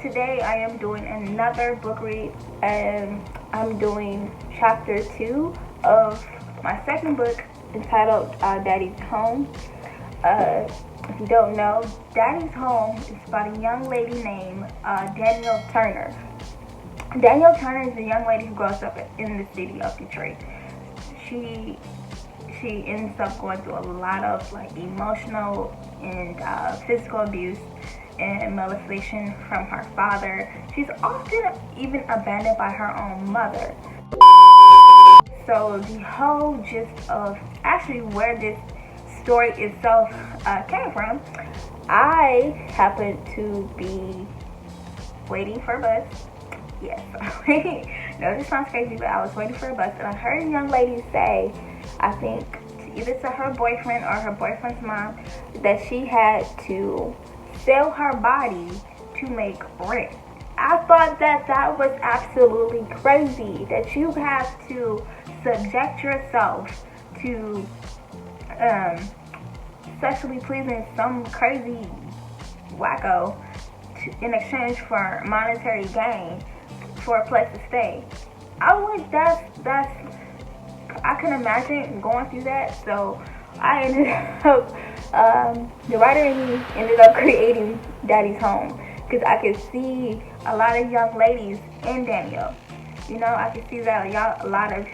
today I am doing another book read, and I'm doing chapter 2 of my second book entitled Daddy's Home. If you don't know, Daddy's Home is about a young lady named Danielle Turner. Danielle Turner is a young lady who grows up in the city of Detroit. She ends up going through a lot of emotional and physical abuse and molestation from her father. She's often even abandoned by her own mother. So the whole gist of actually where this story itself came from, I happened to be waiting for a bus. Yes, no, this sounds crazy, but I was waiting for a bus, and I heard a young lady say, I think either to her boyfriend or her boyfriend's mom, that she had to sell her body to make rent. I thought that was absolutely crazy, that you have to subject yourself to sexually pleasing some crazy wacko in exchange for monetary gain for a place to stay. I can imagine going through that. So I ended up, the writer in me ended up creating Daddy's Home, because I could see a lot of young ladies in Danielle. I could see that a lot of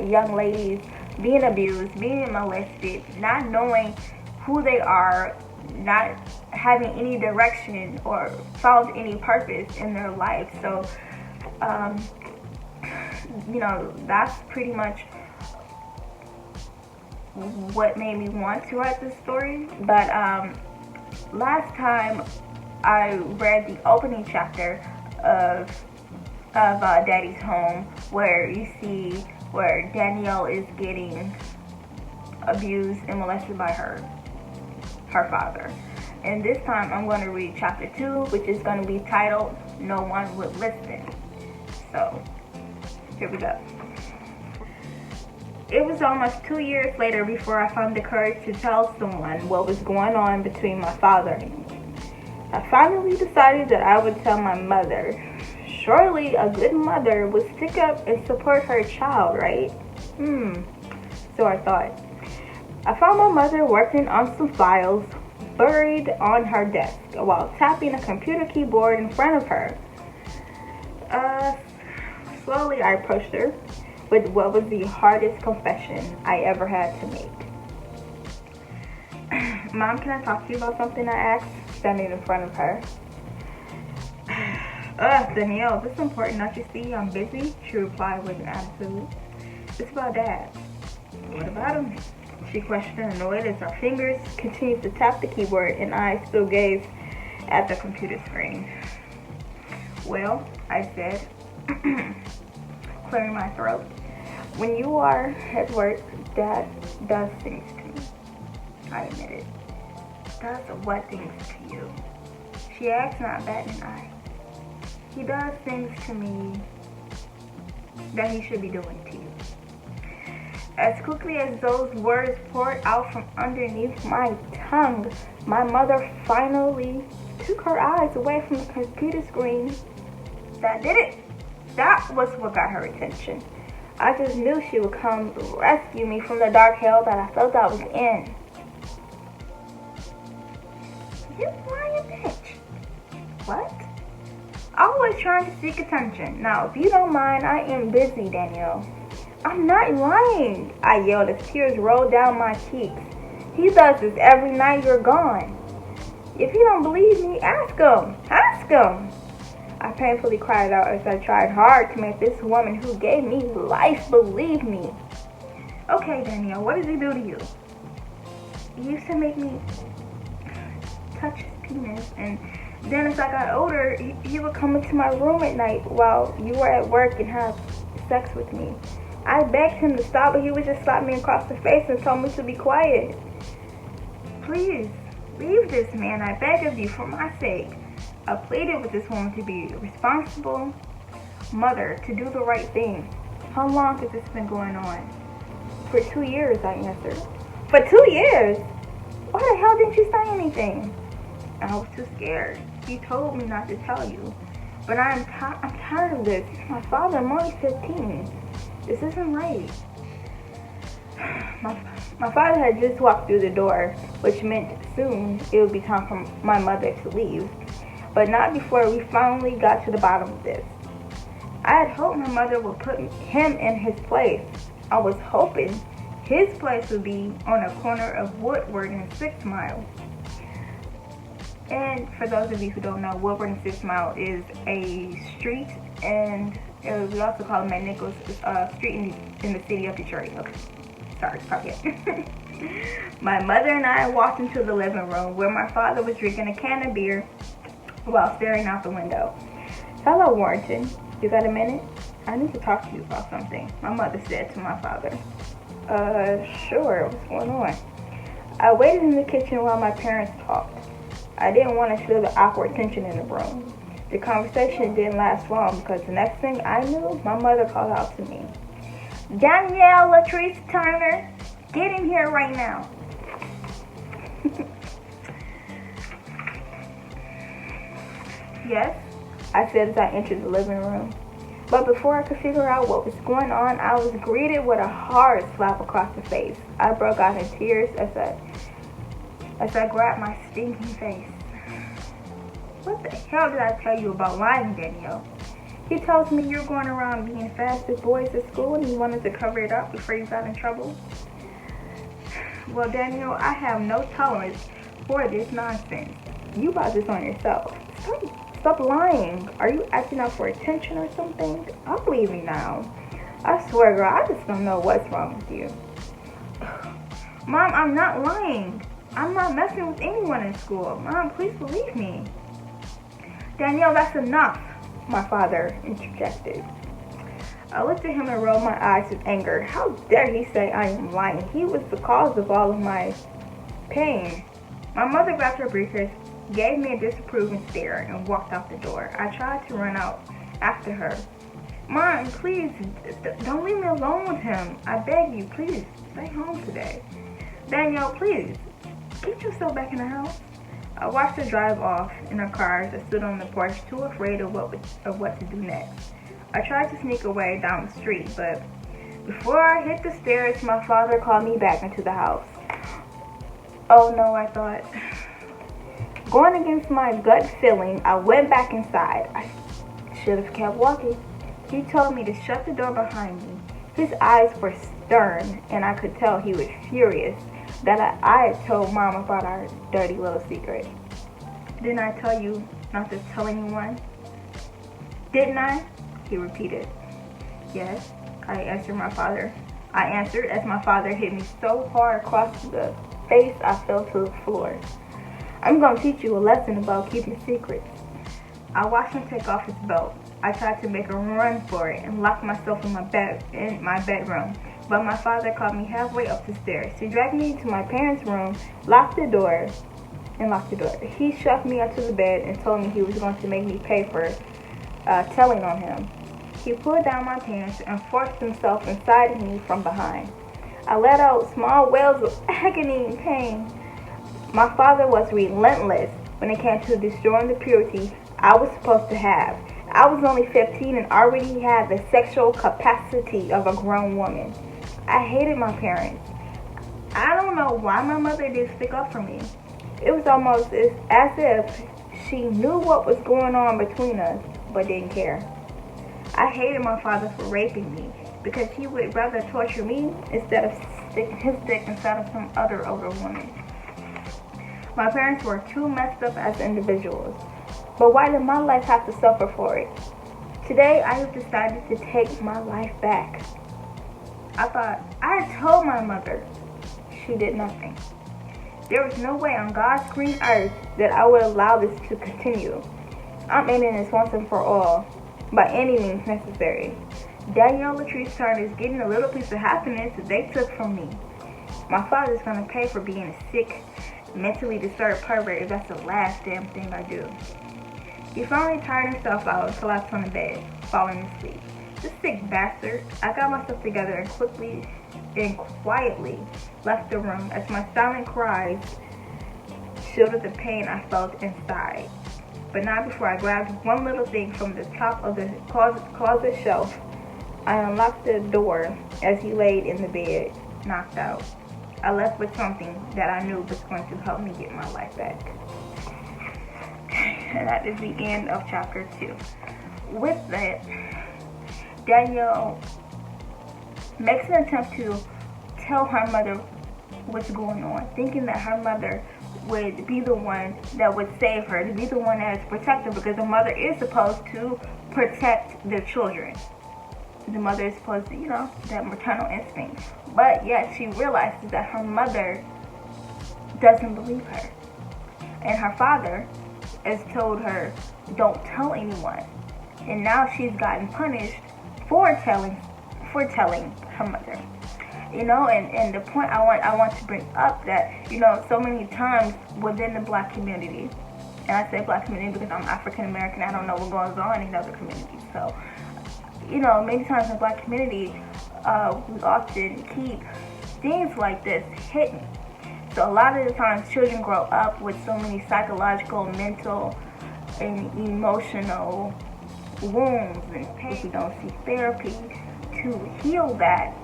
young ladies being abused, being molested, not knowing who they are, not having any direction or found any purpose in their life. So that's pretty much what made me want to write this story. But last time I read the opening chapter of Daddy's Home, where you see where Danielle is getting abused and molested by her father. And this time I'm going to read chapter 2, which is going to be titled No One Would Listen. So here we go. It was almost 2 years later before I found the courage to tell someone what was going on between my father and me. I finally decided that I would tell my mother. Surely a good mother would stick up and support her child, right? So I thought. I found my mother working on some files buried on her desk while tapping a computer keyboard in front of her. Slowly I approached her with what was the hardest confession I ever had to make. Mom, can I talk to you about something? I asked, standing in front of her. Danielle, this is important, don't you see? I'm busy, she replied with an attitude. It's about Dad. What about him? She questioned, annoyed as her fingers continued to tap the keyboard and eyes still gazed at the computer screen. Well, I said, clearing my throat, when you are at work, Dad does things to me. I admitted. Does what things to you? She asked, not batting an eye. He does things to me that he should be doing to you. As quickly as those words poured out from underneath my tongue, my mother finally took her eyes away from the computer screen. That did it. That was what got her attention. I just knew she would come rescue me from the dark hell that I felt I was in. You lying bitch. What? Always trying to seek attention. Now, if you don't mind, I am busy, Danielle. I'm not lying, I yelled as tears rolled down my cheeks. He does this every night you're gone. If you don't believe me, ask him. Ask him. I painfully cried out as I tried hard to make this woman who gave me life believe me. Okay, Danielle, what does he do to you? He used to make me touch his penis, and then as I got older, he would come into my room at night while you were at work and have sex with me. I begged him to stop, but he would just slap me across the face and tell me to be quiet. Please, leave this man, I beg of you, for my sake. I pleaded with this woman to be a responsible mother, to do the right thing. How long has this been going on? For 2 years, I answered. For 2 years? Why the hell didn't you say anything? I was too scared. She told me not to tell you. But I'm tired of this. My father, I'm only 15. This isn't right. My father had just walked through the door, which meant soon it would be time for my mother to leave. But not before we finally got to the bottom of this. I had hoped my mother would put him in his place. I was hoping his place would be on a corner of Woodward and 6 Mile. And for those of you who don't know, Woodward and 6 Mile is a street, and we also call it McNichols Street in the city of Detroit. Okay, sorry, probably. My mother and I walked into the living room where my father was drinking a can of beer while staring out the window. Hello, Warrington. You got a minute? I need to talk to you about something, my mother said to my father. Sure, what's going on? I waited in the kitchen while my parents talked. I didn't want to feel the awkward tension in the room. The conversation didn't last long because the next thing I knew, my mother called out to me. Danielle Latrice Turner, get in here right now. Yes, I said as I entered the living room. But before I could figure out what was going on, I was greeted with a hard slap across the face. I broke out in tears as I grabbed my stinking face. What the hell did I tell you about lying, Danielle? He tells me you're going around being fast with boys at school and you wanted to cover it up before you got in trouble. Well, Danielle, I have no tolerance for this nonsense. You brought this on yourself. Stop lying. Are you acting out for attention or something? I'll believe you now. I swear, girl, I just don't know what's wrong with you. Mom, I'm not lying. I'm not messing with anyone in school. Mom, please believe me. Danielle, that's enough, my father interjected. I looked at him and rolled my eyes with anger. How dare he say I am lying? He was the cause of all of my pain. My mother grabbed her briefcase, gave me a disapproving stare, and walked out the door. I tried to run out after her. Mom, please, don't leave me alone with him. I beg you, please, stay home today. Danielle, please, get yourself back in the house. I watched her drive off in her car as I stood on the porch, too afraid of what to do next. I tried to sneak away down the street, but before I hit the stairs, my father called me back into the house. Oh no, I thought. Going against my gut feeling, I went back inside. I should have kept walking. He told me to shut the door behind me. His eyes were stern, and I could tell he was furious that I had told Mom about our dirty little secret. Didn't I tell you not to tell anyone? Didn't I? He repeated. Yes, I answered as my father hit me so hard across the face I fell to the floor. I'm going to teach you a lesson about keeping secrets. I watched him take off his belt. I tried to make a run for it and lock myself in my bedroom, but my father caught me halfway up the stairs. He dragged me to my parents' room, locked the door. He shoved me onto the bed and told me he was going to make me pay for telling on him. He pulled down my pants and forced himself inside me from behind. I let out small wails of agony and pain. My father was relentless when it came to destroying the purity I was supposed to have. I was only 15 and already had the sexual capacity of a grown woman. I hated my parents. I don't know why my mother didn't stick up for me. It was almost as if she knew what was going on between us, but didn't care. I hated my father for raping me because he would rather torture me instead of sticking his dick inside of some other older woman. My parents were too messed up as individuals, but why did my life have to suffer for it? Today, I have decided to take my life back. I thought, I had told my mother. She did nothing. There was no way on God's green earth that I would allow this to continue. I'm ending this once and for all, by any means necessary. Danielle Latrice Turner is getting a little piece of happiness that they took from me. My father's going to pay for being a sick, mentally disturbed pervert if that's the last damn thing I do. He finally tired himself out and collapsed on the bed, falling asleep. This sick bastard. I got myself together and quietly left the room as my silent cries shielded the pain I felt inside. but not before I grabbed one little thing from the top of the closet shelf. I unlocked the door as he laid in the bed, knocked out. I left with something that I knew was going to help me get my life back. And that is the end of chapter 2. With that, Danielle makes an attempt to tell her mother what's going on, thinking that her mother would be the one that would save her, to be the one that is protective, because the mother is supposed to protect their children. The mother is supposed to, that maternal instinct. But yet she realizes that her mother doesn't believe her. And her father has told her, don't tell anyone. And now she's gotten punished for telling her mother. And the point I want to bring up that, so many times within the black community, and I say black community because I'm African American, I don't know what goes on in other communities. So, many times in the black community, we often keep things like this hidden. So a lot of the times children grow up with so many psychological, mental, and emotional wounds and pain. If we don't seek therapy to heal that,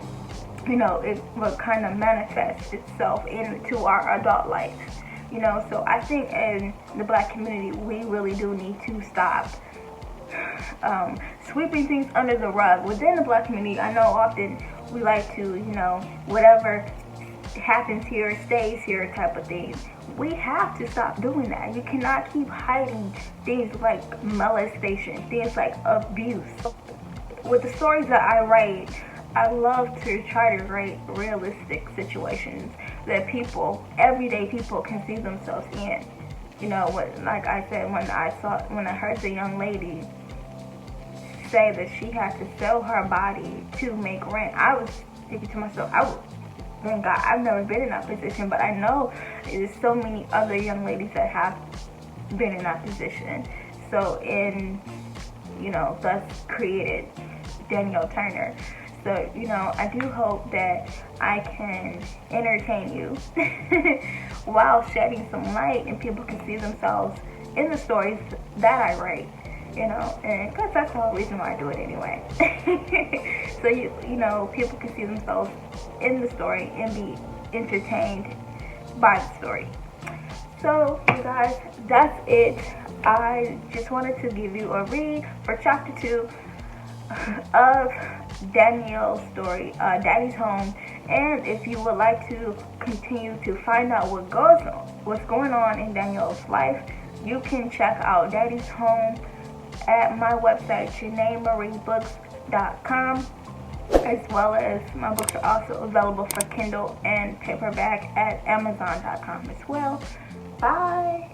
it will kind of manifest itself into our adult life. So I think in the black community, we really do need to stop sweeping things under the rug. Within the black community, I know often we like to, whatever happens here stays here type of thing. We have to stop doing that. You cannot keep hiding things like molestation, things like abuse. With the stories that I write, I love to try to write realistic situations that everyday people can see themselves in. Like I said, when I heard the young lady say that she had to sell her body to make rent, I was thinking to myself, thank God, I've never been in that position, but I know there's so many other young ladies that have been in that position. So thus created Danielle Turner. So, I do hope that I can entertain you while shedding some light and people can see themselves in the stories that I write, and because that's the whole reason why I do it anyway. So, people can see themselves in the story and be entertained by the story. So, you guys, that's it. I just wanted to give you a read for chapter 2 of Danielle's story, Daddy's Home. And if you would like to continue to find out what's going on in Danielle's life, you can check out Daddy's Home at my website, JanaeMarieBooks.com, as well as my books are also available for Kindle and paperback at Amazon.com as well. Bye.